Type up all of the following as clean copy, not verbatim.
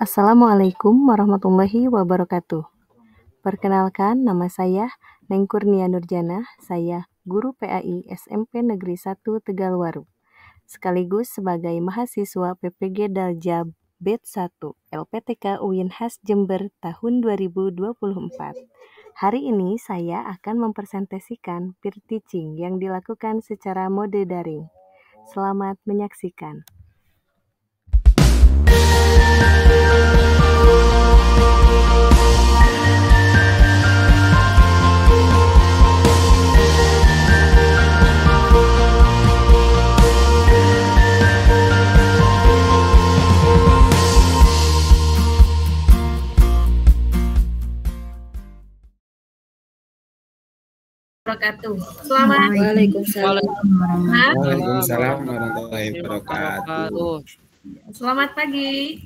Assalamualaikum warahmatullahi wabarakatuh. Perkenalkan, nama saya Neng Kurnia Nurjana. Saya guru PAI SMP Negeri 1 Tegalwaru, sekaligus sebagai mahasiswa PPG Dalja Bed 1 LPTK UIN Has Jember tahun 2024. Hari ini saya akan mempresentasikan peer teaching yang dilakukan secara mode daring. Selamat menyaksikan. Selamat Waalaikumsalam warahmatullahi wabarakatuh. Selamat pagi.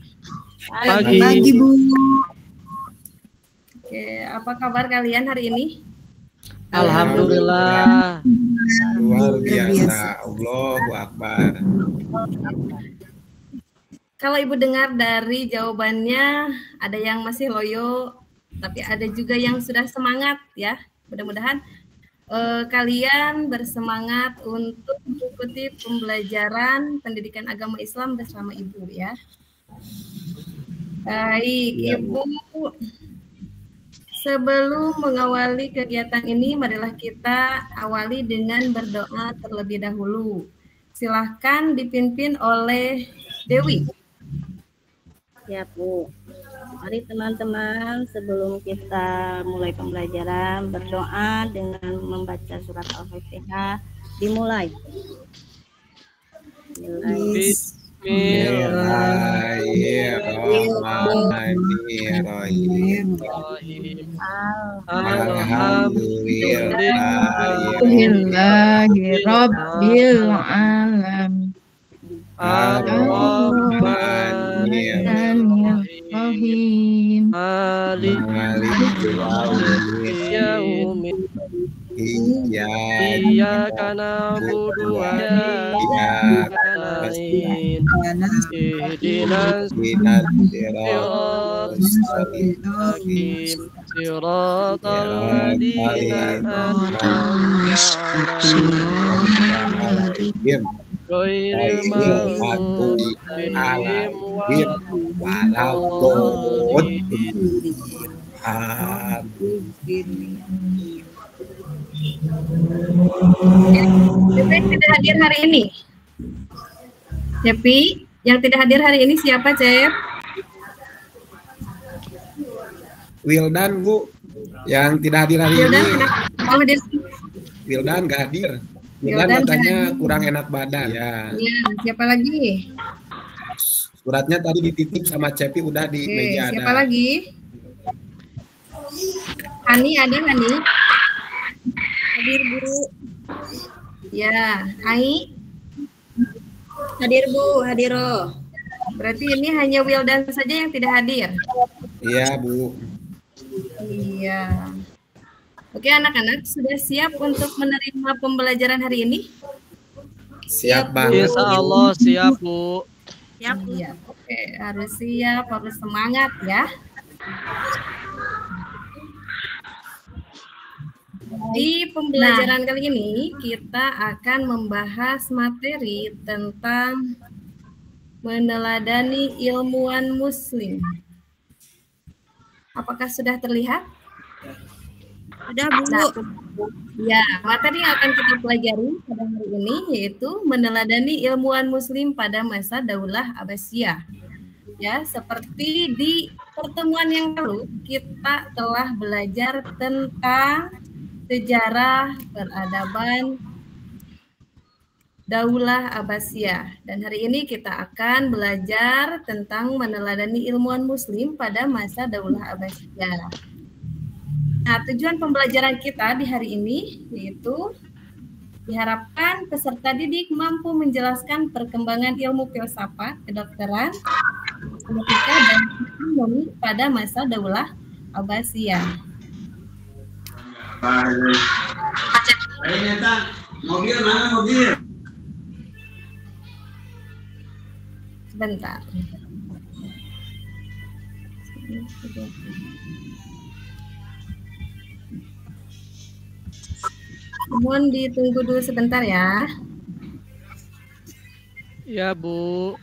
Pagi Bu. Oke, apa kabar kalian hari ini? Alhamdulillah. Luar biasa. Allahu Akbar. Kalau Ibu dengar dari jawabannya, ada yang masih loyo, tapi ada juga yang sudah semangat ya. Mudah-mudahan kalian bersemangat untuk mengikuti pembelajaran pendidikan agama Islam bersama Ibu ya. Baik, ya, Ibu. Sebelum mengawali kegiatan ini, marilah kita awali dengan berdoa terlebih dahulu. Silahkan dipimpin oleh Dewi. Ya Bu, mari teman-teman sebelum kita mulai pembelajaran berdoa dengan membaca surat Al-Fatihah. Dimulai. Bismillahirrahmanirrahim. Alhamdulillahirabbil alamin. Ar-Rahmanir-Rahim. Maliki yaumiddin. Iyyaka na'budu wa iyyaka nasta'in. Ihdinas siratal ladzina an'amta 'alaihim ghairil maghdubi 'alaihim waladdallin. Devi tidak hadir hari ini. Devi yang tidak hadir hari ini siapa, Cep? Wildan, Bu, yang tidak hadir hari Wildan ini. Oh, hadir. Wildan nggak hadir. Wildan katanya kurang enak badan. Ya. Ya, siapa lagi? Suratnya tadi dititip sama Cepi, udah di meja ada. Siapa lagi? Hani ada, Hani? Hadir, Bu. Ya, Ai? Hadir Bu, hadiro. Berarti ini hanya Wildan saja yang tidak hadir. Iya, Bu. Iya. Oke, anak-anak sudah siap untuk menerima pembelajaran hari ini? Siap banget. Insya Allah siap Bu. Siap, Bu. Iya. Oke, harus siap, harus semangat ya. Di pembelajaran kali ini kita akan membahas materi tentang meneladani ilmuwan muslim. Apakah sudah terlihat? Sudah Bu. Ya, materi yang akan kita pelajari pada hari ini yaitu meneladani ilmuwan muslim pada masa Daulah Abbasiyah. Ya, seperti di pertemuan yang lalu kita telah belajar tentang sejarah peradaban Daulah Abbasiyah, dan hari ini kita akan belajar tentang meneladani ilmuwan muslim pada masa Daulah Abbasiyah. Nah, tujuan pembelajaran kita di hari ini yaitu diharapkan peserta didik mampu menjelaskan perkembangan ilmu filsafat, kedokteran, politika, dan ekonomi pada masa Daulah Abbasiyah. Mobil mana mobil? Sebentar. Mohon ditunggu dulu sebentar ya. Ya, Bu.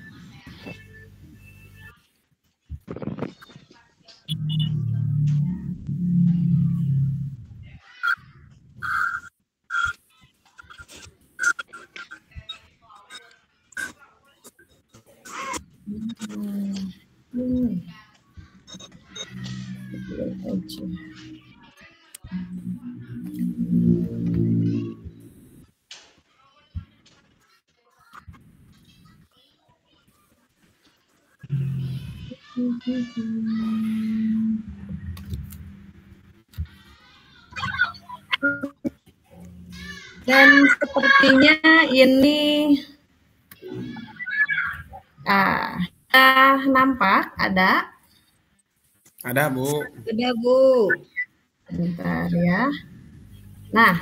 Dan sepertinya ini nampak ada. Ada, Bu. Ada, Bu. Bentar ya. Nah,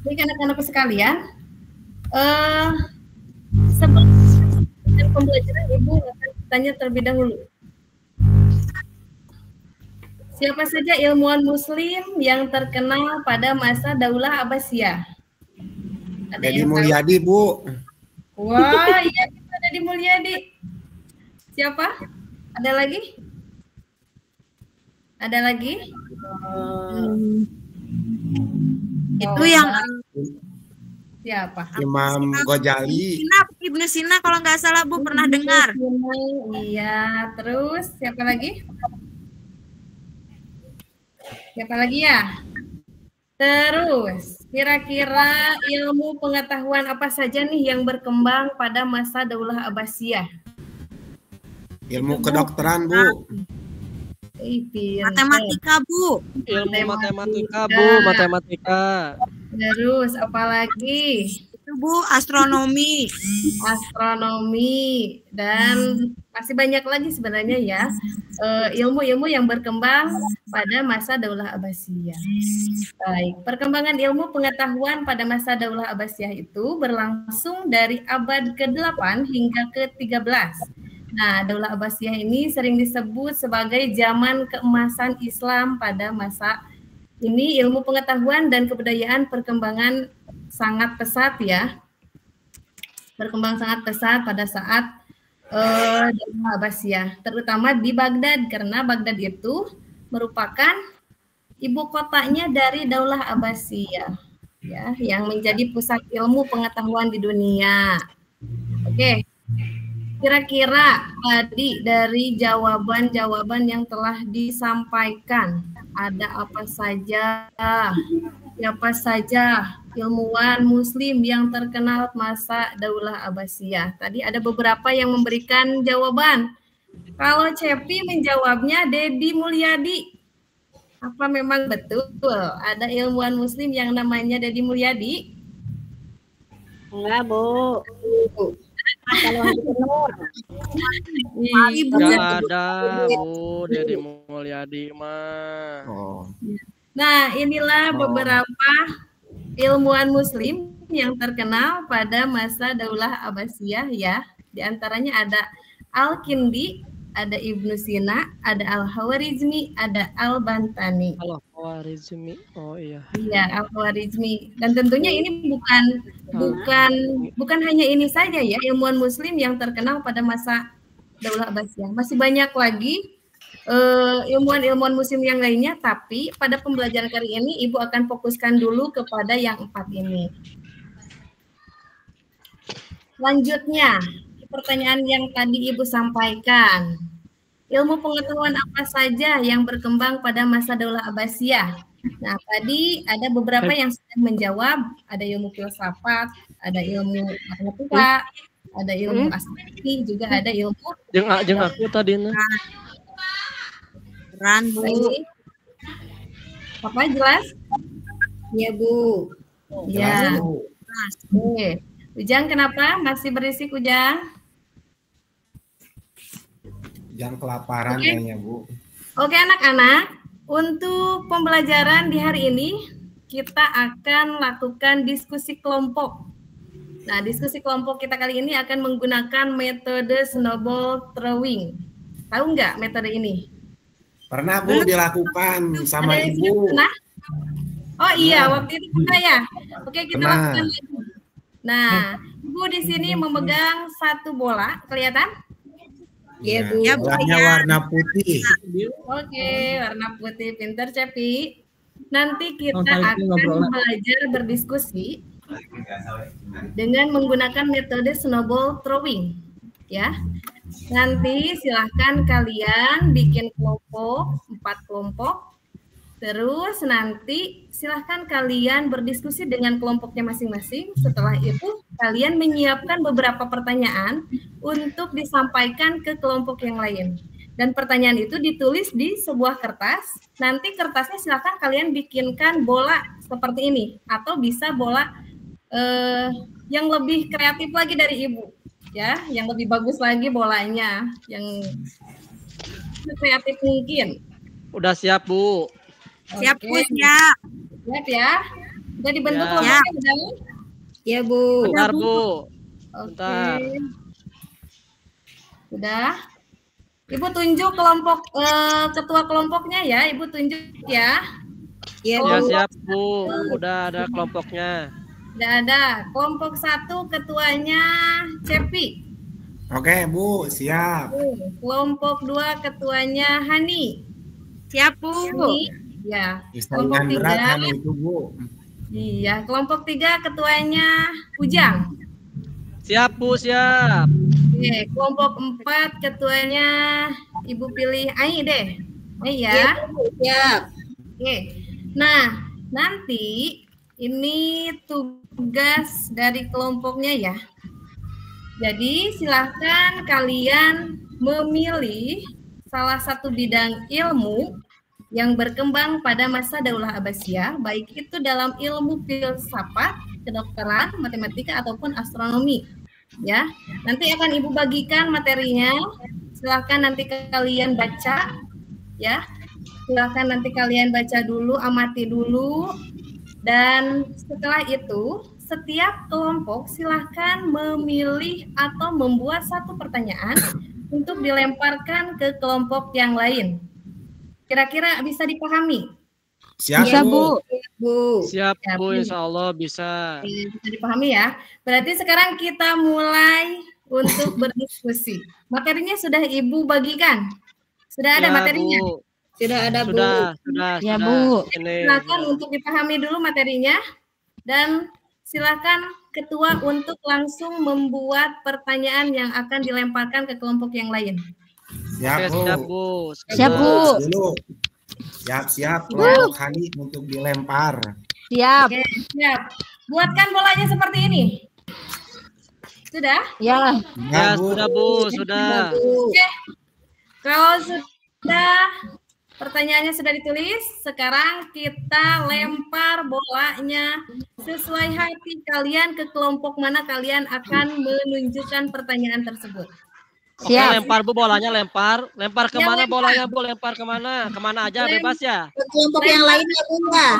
ini anak-anak sekalian, sebelum pembelajaran Ibu akan tanya terlebih dahulu. Siapa saja ilmuwan Muslim yang terkenal pada masa Daulah Abbasiyah? Deddy Mulyadi, Bu. Wah, iya kita Deddy Mulyadi. Siapa? Ada lagi? Ada lagi? Itu yang siapa? Imam Ghazali. Ibnu Sina kalau nggak salah Bu pernah dengar. Iya, terus siapa lagi? Siapa lagi ya? Terus, kira-kira ilmu pengetahuan apa saja nih yang berkembang pada masa Daulah Abbasiyah? Ilmu kedokteran, Bu. Matematika, Bu. Ilmu matematika, Bu. Matematika. Terus, apa lagi? Itu Bu, astronomi. Astronomi. Dan masih banyak lagi sebenarnya ya. Ilmu-ilmu yang berkembang pada masa Daulah Abbasiyah. Baik, perkembangan ilmu pengetahuan pada masa Daulah Abbasiyah itu berlangsung dari abad ke-8 hingga ke-13. Nah, Daulah Abbasiyah ini sering disebut sebagai zaman keemasan Islam pada masa ini. Ilmu pengetahuan dan kebudayaan perkembangan sangat pesat ya. Berkembang sangat pesat pada saat Daulah Abbasiyah, terutama di Baghdad, karena Baghdad itu merupakan ibu kotanya dari Daulah Abbasiyah, ya, yang menjadi pusat ilmu pengetahuan di dunia. Oke, kira-kira tadi dari jawaban-jawaban yang telah disampaikan, ada apa saja? Siapa saja ilmuwan Muslim yang terkenal masa Daulah Abbasiyah? Tadi ada beberapa yang memberikan jawaban. Kalau Cepi menjawabnya Deddy Mulyadi. Apa memang betul ada ilmuwan Muslim yang namanya Deddy Mulyadi? Enggak, Bu. Kalau gubernur. Nggak ada, Bu. Deddy Mulyadi mah. Oh. Nah, inilah beberapa ilmuwan Muslim yang terkenal pada masa Daulah Abbasiyah ya. Di antaranya ada Al-Kindi, ada Ibnu Sina, ada Al-Khawarizmi, ada Al-Bantani. Al-Khawarizmi, oh iya. Iya, Al-Khawarizmi. Dan tentunya ini bukan hanya ini saja ya ilmuwan Muslim yang terkenal pada masa Daulah Abbasiyah. Masih banyak lagi ilmuwan-ilmuwan Muslim yang lainnya, tapi pada pembelajaran kali ini Ibu akan fokuskan dulu kepada yang 4 ini. Selanjutnya, pertanyaan yang tadi Ibu sampaikan. Ilmu pengetahuan apa saja yang berkembang pada masa Daulah Abbasiyah? Nah, tadi ada beberapa yang sudah menjawab, ada ilmu filsafat, ada ilmu matematika, ada ilmu astronomi, juga ada ilmu Jeung aku tadi Ran, Bu. Apa jelas? Iya, Bu. Iya. Oke. Ujang kenapa masih berisik, Ujang? Jangan kelaparan kayaknya, Bu. Oke, anak-anak. Untuk pembelajaran di hari ini, kita akan lakukan diskusi kelompok. Nah, diskusi kelompok kita kali ini akan menggunakan metode snowball throwing. Tahu nggak metode ini? Pernah Bu dilakukan sama Ada yang Ibu. pernah? Oh iya, waktu itu pernah ya. Oke, kita Pernah. lakukan lagi. Nah, Ibu di sini memegang satu bola, kelihatan? Iya, Bu. Ya, Bu. bolanya warna putih. Oke, warna putih, pinter Cepi. Nanti kita akan belajar berdiskusi dengan menggunakan metode snowball throwing, ya. Nanti silahkan kalian bikin kelompok, 4 kelompok. Terus nanti silahkan kalian berdiskusi dengan kelompoknya masing-masing. Setelah itu kalian menyiapkan beberapa pertanyaan untuk disampaikan ke kelompok yang lain. Dan pertanyaan itu ditulis di sebuah kertas. Nanti kertasnya silahkan kalian bikinkan bola seperti ini. Atau bisa bola yang lebih kreatif lagi dari Ibu. Ya, yang lebih bagus lagi bolanya. Yang kreatif mungkin. Udah siap, Bu. Siap, Bu, Oke. siap. Siap ya. Udah dibentuk Ya. kelompoknya udah? Ya, Bu. Bentar, Bu. Oke. Bentar. Udah. Ibu tunjuk kelompok ketua kelompoknya ya. Ibu tunjuk ya. Ya, Ya, Bu. siap, Bu. Udah ada kelompoknya. Udah ada. Kelompok 1 ketuanya Cepi. Oke Bu, siap. Kelompok 2 ketuanya Hani. Siap, Bu. Hani. Ya. Kelompok Saingan berat 3. Hani itu Bu. Iya, kelompok 3 ketuanya Ujang. Siap, Bu, siap. Oke, kelompok 4 ketuanya Ibu pilih Ai deh. Ai ya. Siap. Oke. Nah, nanti ini tugas dari kelompoknya ya. Jadi silahkan kalian memilih salah satu bidang ilmu yang berkembang pada masa Daulah Abbasiyah, baik itu dalam ilmu filsafat, kedokteran, matematika ataupun astronomi. Ya, nanti akan Ibu bagikan materinya. Silahkan nanti kalian baca, ya. Silahkan nanti kalian baca dulu, amati dulu. Dan setelah itu, setiap kelompok silahkan memilih atau membuat satu pertanyaan untuk dilemparkan ke kelompok yang lain. Kira-kira bisa dipahami? Siap Iya, Bu. Bu. Siap, Siap, Bu. Bu. Insya Allah bisa. Bisa dipahami ya. Berarti sekarang kita mulai untuk berdiskusi. Materinya sudah Ibu bagikan? Sudah ada Ya, materinya? Bu. Sudah ada, Bu. Sudah. Ya, sudah. Bu. Ini. Silakan untuk dipahami dulu materinya dan silakan ketua untuk langsung membuat pertanyaan yang akan dilemparkan ke kelompok yang lain. Siap Oke, Bu. siap, Bu. Siap, Bu. Dulu. Siap-siap kelompok Hani untuk dilempar. Siap. Oke, siap. Buatkan bolanya seperti ini. Sudah? Ya. Ya, Bu. sudah, Bu. Sudah. Oke. Kalau sudah pertanyaannya sudah ditulis, sekarang kita lempar bolanya sesuai hati kalian ke kelompok mana kalian akan menunjukkan pertanyaan tersebut. Oke, Siap. lempar, Bu, bolanya lempar. Lempar Ya, kemana lempar. bolanya, Bu? Lempar kemana? Kemana aja, bebas ya? Ke kelompok yang lain ya, Bu. Ya.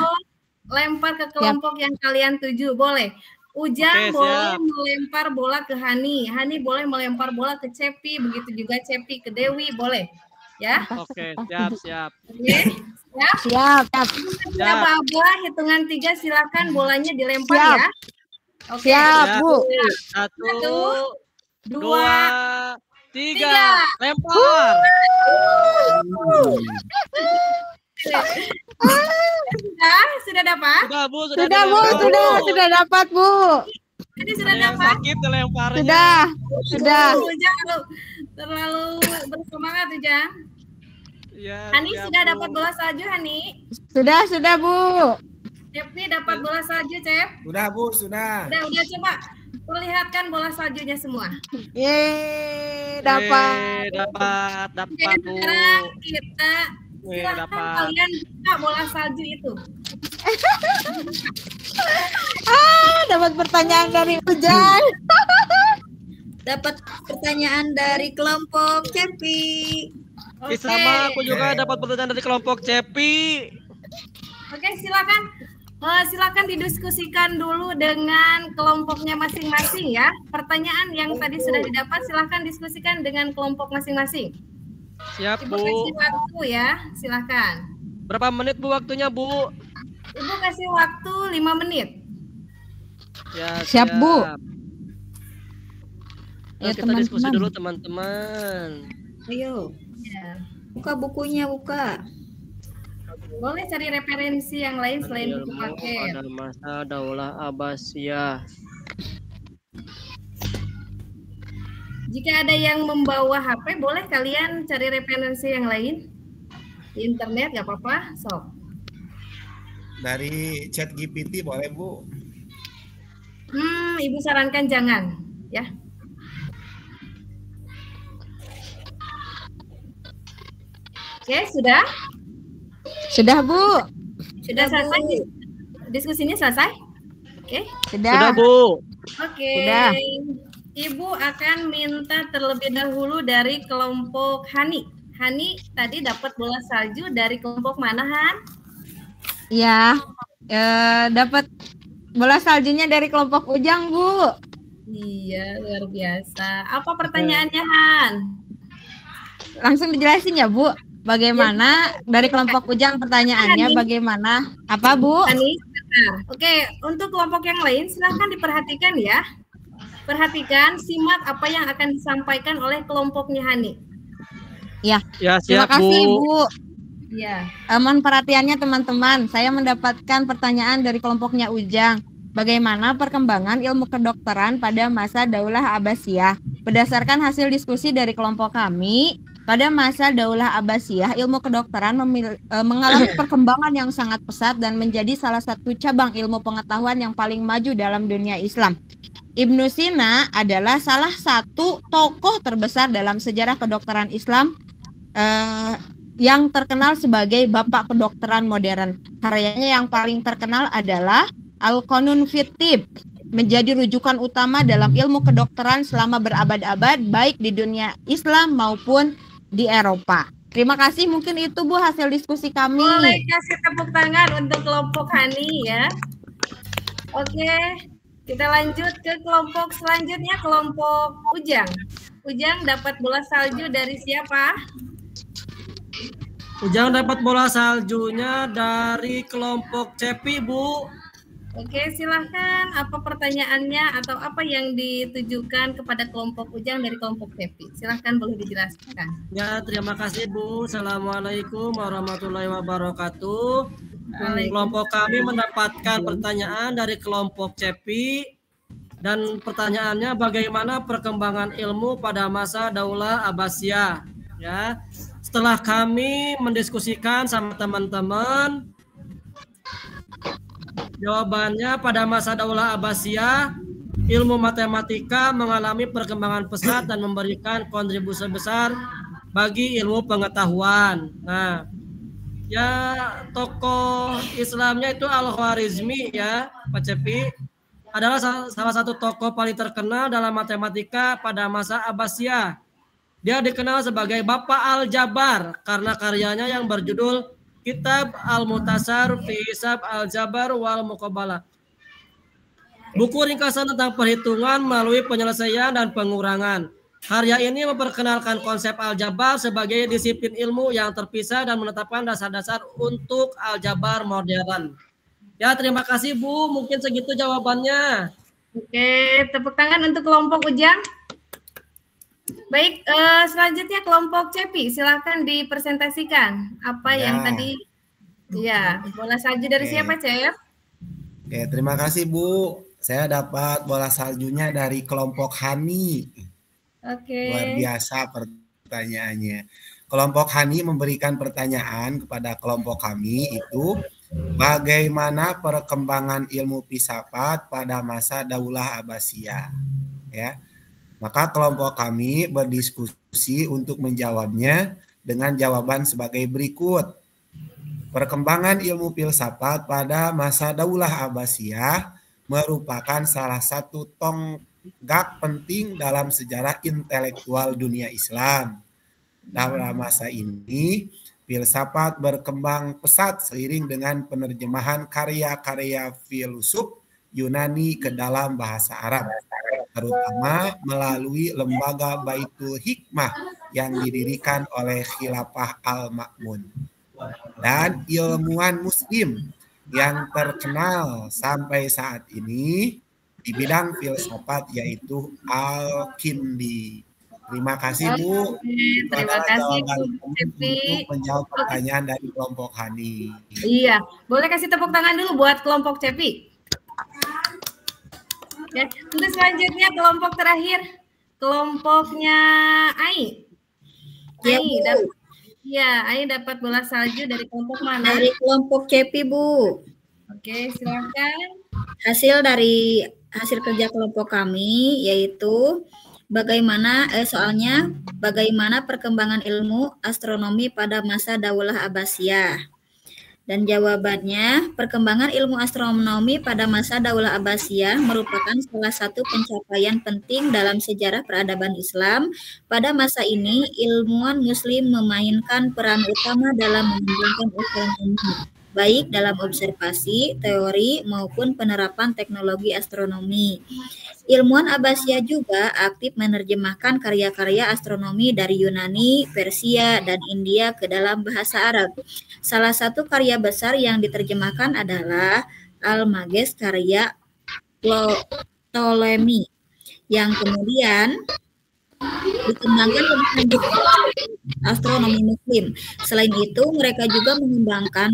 Lempar ke kelompok yang kalian tuju, boleh. Ujang Oke, boleh siap. melempar bola ke Hani. Hani boleh melempar bola ke Cepi, begitu juga Cepi ke Dewi, boleh. Ya. Oke, siap. Oke. Ya. Siap. Ya, Baba, hitungan 3 silakan bolanya dilempar Siap. ya. Oke. Siap, Bu. Satu, Dua, dua, tiga. tiga. Lempar. Sudah dapat? Sudah, Bu. Sudah, Bu. dilempar. Sudah dapat, Bu. Jadi sudah Ada yang dapat? sakit lemparnya. Sudah. Ujang terlalu bersemangat Ujang. Ya, Hani siap, sudah Bu. dapat bola salju, Hani. Sudah, Bu. Cepi dapat bola salju, Cep. Sudah Bu, sudah. Udah coba perlihatkan bola saljunya semua. Yeay, dapat. Dapat, Oke, Bu. sekarang kita silahkan dapat. kalian buka bola salju itu. Dapat pertanyaan dari Ujang. Dapat pertanyaan dari kelompok Cepi. Oke, Sama aku juga dapat pertanyaan dari kelompok Cepi. Oke, silakan Silakan didiskusikan dulu dengan kelompoknya masing-masing ya. Pertanyaan yang tadi sudah didapat silakan diskusikan dengan kelompok masing-masing. Siap, Ibu Bu. kasih waktu ya, silakan. Berapa menit, Bu, waktunya, Bu? Ibu kasih waktu 5 menit. Ya, Siap, Bu. Nah, Ya, kita diskusi teman-teman. dulu, teman-teman. Ayo, Ya. buka bukunya, buka. Boleh cari referensi yang lain selain buku Ilmu paket. pada masa Daulah Abbasiyah. Jika ada yang membawa HP, boleh kalian cari referensi yang lain di internet, nggak apa-apa. Sok. Dari chat GPT boleh Bu? Ibu sarankan jangan, ya. Oke, sudah? Sudah, Bu. Sudah selesai? Diskusinya selesai? Oke. Sudah, Sudah. Bu. Oke. Sudah. Ibu akan minta terlebih dahulu dari kelompok Hani. Hani tadi dapat bola salju dari kelompok mana, Han? Ya. Dapat bola saljunya dari kelompok Ujang, Bu. Iya, luar biasa. Apa pertanyaannya, Han? Langsung dijelasin ya, Bu. Bagaimana dari kelompok Ujang pertanyaannya bagaimana? Apa, Bu? Hani? Nah, oke, untuk kelompok yang lain silahkan diperhatikan ya. Perhatikan, simak apa yang akan disampaikan oleh kelompoknya Hani. Ya. Ya, Terima siap, kasih, Bu. Bu. Ya. Mohon perhatiannya teman-teman. Saya mendapatkan pertanyaan dari kelompoknya Ujang. Bagaimana perkembangan ilmu kedokteran pada masa Daulah Abbasiyah? Berdasarkan hasil diskusi dari kelompok kami, pada masa Daulah Abbasiyah, ilmu kedokteran mengalami perkembangan yang sangat pesat dan menjadi salah satu cabang ilmu pengetahuan yang paling maju dalam dunia Islam. Ibnu Sina adalah salah satu tokoh terbesar dalam sejarah kedokteran Islam yang terkenal sebagai bapak kedokteran modern. Karyanya yang paling terkenal adalah Al-Qanun fit Tibb, menjadi rujukan utama dalam ilmu kedokteran selama berabad-abad baik di dunia Islam maupun di Eropa. Terima kasih, mungkin itu Bu hasil diskusi kami. Boleh kasih tepuk tangan untuk kelompok Hani ya. Oke, kita lanjut ke kelompok selanjutnya, kelompok Ujang. Ujang dapat bola salju dari siapa? Ujang dapat bola saljunya dari kelompok Cepi, Bu. Oke, silahkan. Apa pertanyaannya atau apa yang ditujukan kepada kelompok Ujang dari kelompok Cepi? Silahkan, boleh dijelaskan. Ya, terima kasih, Bu. Assalamualaikum warahmatullahi wabarakatuh. Kelompok kami mendapatkan pertanyaan dari kelompok Cepi. Dan pertanyaannya bagaimana perkembangan ilmu pada masa Daulah Abbasiyah. Ya, setelah kami mendiskusikan sama teman-teman, jawabannya pada masa Daulah Abbasiyah, ilmu matematika mengalami perkembangan pesat dan memberikan kontribusi besar bagi ilmu pengetahuan. Nah, ya tokoh Islamnya itu Al-Khwarizmi ya, Pak Cepi, adalah salah satu tokoh paling terkenal dalam matematika pada masa Abbasiyah. Dia dikenal sebagai Bapak Al-Jabar karena karyanya yang berjudul Kitab Al-Mutasar fi Hisab Al-Jabar wal Muqabalah. Buku ringkasan tentang perhitungan melalui penyelesaian dan pengurangan. Karya ini memperkenalkan konsep aljabar sebagai disiplin ilmu yang terpisah dan menetapkan dasar-dasar untuk aljabar modern. Ya, terima kasih Bu. Mungkin segitu jawabannya. Oke, tepuk tangan untuk kelompok Ujang. Baik, selanjutnya kelompok Cepi, silahkan dipresentasikan apa yang tadi. Ya, bola salju dari siapa, Cep? Oke, terima kasih Bu. Saya dapat bola saljunya dari kelompok Hani. Oke. Luar biasa pertanyaannya. Kelompok Hani memberikan pertanyaan kepada kelompok kami itu, bagaimana perkembangan ilmu filsafat pada masa Daulah Abbasiyah. Ya. Maka kelompok kami berdiskusi untuk menjawabnya dengan jawaban sebagai berikut. Perkembangan ilmu filsafat pada masa Daulah Abbasiyah merupakan salah satu tonggak penting dalam sejarah intelektual dunia Islam. Dalam masa ini, Filsafat berkembang pesat seiring dengan penerjemahan karya-karya filsuf Yunani ke dalam bahasa Arab, terutama melalui lembaga Baitul Hikmah yang didirikan oleh Khilafah Al-Ma'mun. Dan ilmuwan muslim yang terkenal sampai saat ini di bidang filsafat yaitu Al-Kindi. Terima kasih Bu. Terima kasih Bu Cepi untuk menjawab pertanyaan dari kelompok Hani. Iya, boleh kasih tepuk tangan dulu buat kelompok Cepi. Ya, untuk selanjutnya kelompok terakhir, kelompoknya Ai. Ya, Ai Bu. dapat, ya, Ai dapat bola salju dari kelompok mana? Dari kelompok Cepi, Bu. Oke, silakan. Hasil kerja kelompok kami yaitu soalnya bagaimana perkembangan ilmu astronomi pada masa Daulah Abbasiyah. Dan jawabannya, perkembangan ilmu astronomi pada masa Daulah Abbasiyah merupakan salah satu pencapaian penting dalam sejarah peradaban Islam. Pada masa ini, ilmuwan muslim memainkan peran utama dalam mengembangkan astronomi, baik dalam observasi, teori, maupun penerapan teknologi astronomi. Ilmuwan Abbasiyah juga aktif menerjemahkan karya-karya astronomi dari Yunani, Persia, dan India ke dalam bahasa Arab. Salah satu karya besar yang diterjemahkan adalah Al-Mages karya Ptolemy, yang kemudian dikembangkan lebih astronomi muslim. Selain itu, mereka juga mengembangkan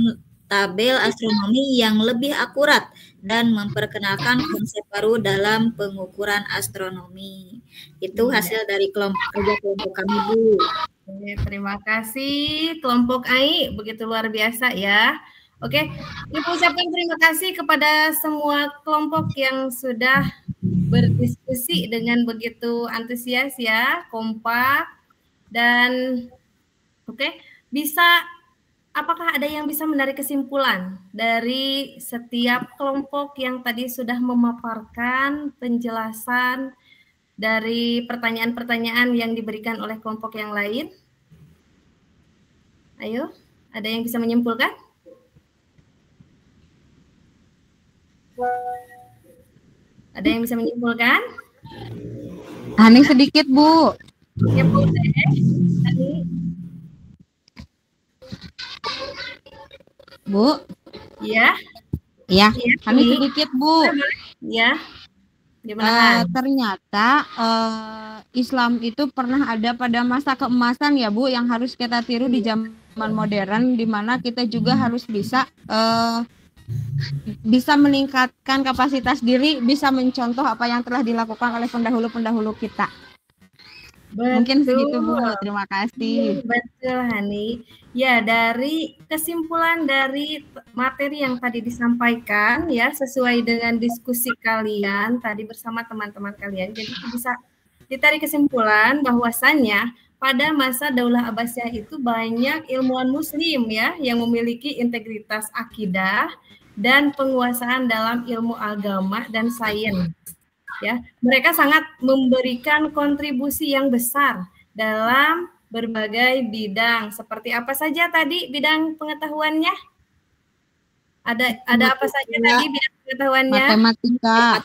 tabel astronomi yang lebih akurat dan memperkenalkan konsep baru dalam pengukuran astronomi. Itu hasil dari kerja kelompok kami, Bu. Oke, terima kasih kelompok Ai, begitu luar biasa ya. Oke, Ibu ucapkan terima kasih kepada semua kelompok yang sudah berdiskusi dengan begitu antusias ya, kompak, dan apakah ada yang bisa menarik kesimpulan dari setiap kelompok yang tadi sudah memaparkan penjelasan dari pertanyaan-pertanyaan yang diberikan oleh kelompok yang lain? Ayo, ada yang bisa menyimpulkan? Ada yang bisa menyimpulkan? Hani sedikit, Bu. Ya, boleh. Tadi. Bu. Ya. Ya, Ya, Hani sedikit, Bu. Ya. Gimana? Ternyata Islam itu pernah ada pada masa keemasan ya, Bu, yang harus kita tiru di zaman modern, di mana kita juga harus bisa meningkatkan kapasitas diri, bisa mencontoh apa yang telah dilakukan oleh pendahulu-pendahulu kita. Betul. Mungkin segitu, Bu. Terima kasih. Betul, Hani. Ya, dari kesimpulan dari materi yang tadi disampaikan ya, sesuai dengan diskusi kalian tadi bersama teman-teman kalian, jadi bisa ditarik kesimpulan bahwasannya pada masa Daulah Abbasiyah itu banyak ilmuwan muslim ya yang memiliki integritas akidah dan penguasaan dalam ilmu agama dan sains. Ya, mereka sangat memberikan kontribusi yang besar dalam berbagai bidang. Seperti apa saja tadi bidang pengetahuannya? Ada apa saja tadi bidang pengetahuannya? Matematika,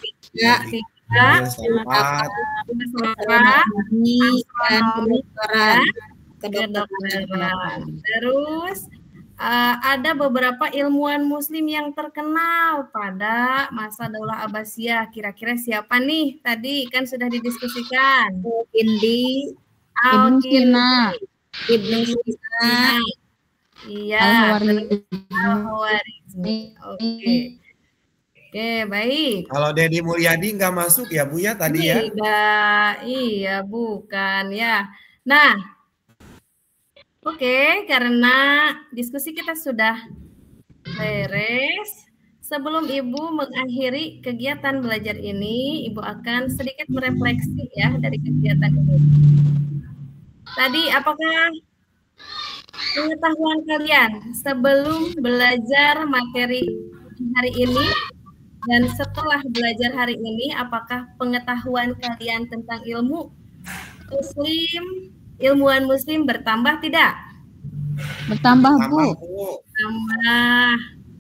kedokteran. Terus ada beberapa ilmuwan muslim yang terkenal pada masa Daulah Abbasiyah. Kira-kira siapa nih? Tadi kan sudah didiskusikan. Ibnu Sina. Iya. Al-Khwarizmi. Oke, baik. Kalau Dedi Mulyadi nggak masuk ya Bu ya tadi ya? Tidak, iya bukan ya. Nah, oke, karena diskusi kita sudah beres, sebelum Ibu mengakhiri kegiatan belajar ini, Ibu akan sedikit merefleksi ya dari kegiatan ini. Tadi apakah pengetahuan kalian sebelum belajar materi hari ini dan setelah belajar hari ini, apakah pengetahuan kalian tentang ilmu muslim, ilmuwan muslim bertambah tidak? Bertambah, Bu. Tambah.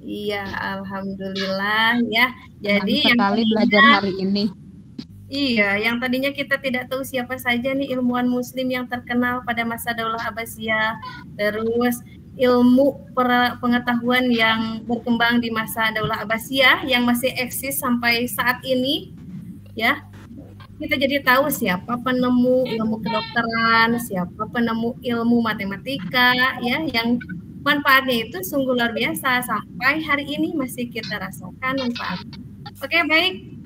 Iya, alhamdulillah ya. Jadi Senang sekali belajar hari ini. Iya, yang tadinya kita tidak tahu siapa saja nih ilmuwan muslim yang terkenal pada masa Daulah Abbasiyah, terus ilmu pengetahuan yang berkembang di masa Daulah Abbasiyah yang masih eksis sampai saat ini, ya. Kita jadi tahu siapa penemu ilmu kedokteran, siapa penemu ilmu matematika, ya, yang manfaatnya itu sungguh luar biasa sampai hari ini masih kita rasakan manfaatnya. Oke, baik.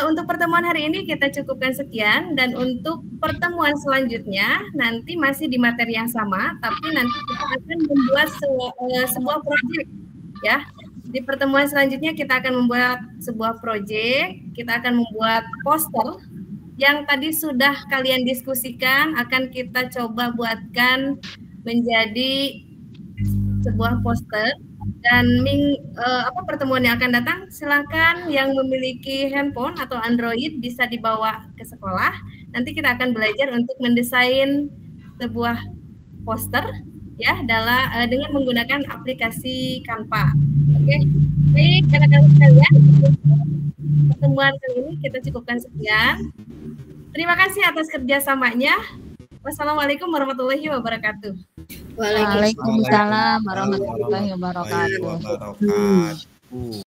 Untuk pertemuan hari ini kita cukupkan sekian, dan untuk pertemuan selanjutnya nanti masih di materi yang sama, tapi nanti kita akan membuat sebuah proyek, ya. Di pertemuan selanjutnya kita akan membuat sebuah proyek, kita akan membuat poster yang tadi sudah kalian diskusikan, akan kita coba buatkan menjadi sebuah poster. Dan pertemuan yang akan datang, silakan yang memiliki handphone atau Android bisa dibawa ke sekolah. Nanti kita akan belajar untuk mendesain sebuah poster, ya, dengan menggunakan aplikasi Canva. Oke, baik anak-anak sekalian, pertemuan kali ini kita cukupkan sekian. Terima kasih atas kerjasamanya. Wassalamualaikum warahmatullahi wabarakatuh. Waalaikumsalam warahmatullahi wabarakatuh.